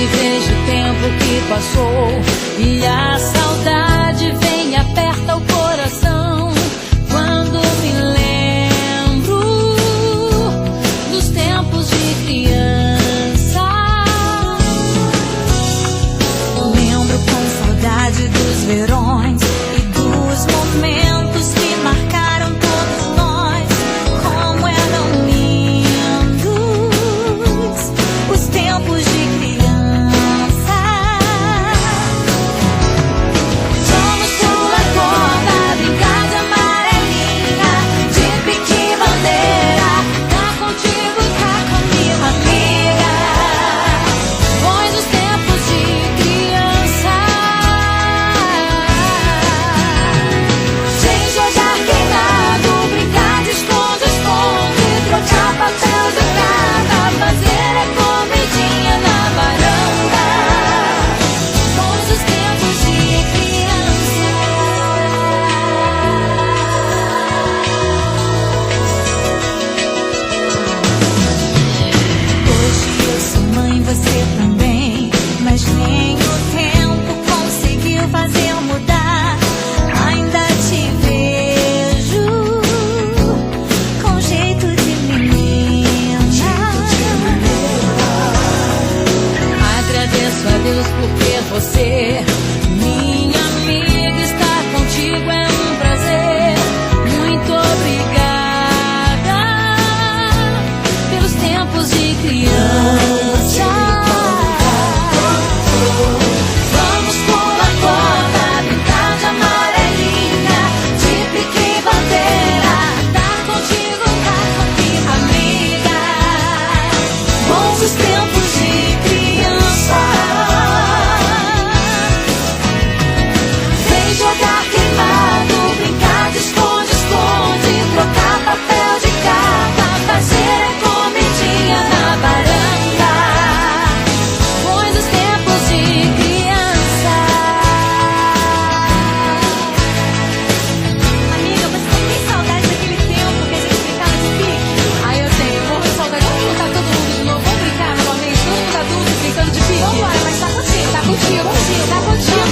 Vejo o tempo que passou e a saudade vem e aperta o coração. Quando me lembro dos tempos de criança, lembro com saudade dos verões e dos momentos que marcaram todos nós. Como eram lindos os tempos de criança. Você também, mas nem o tempo conseguiu fazer eu mudar. Ainda te vejo com jeito de menina. Agradeço a Deus porque você, minha amiga, estar contigo é um prazer. Muito obrigada pelos tempos de criança. Vambora, mas tá contigo,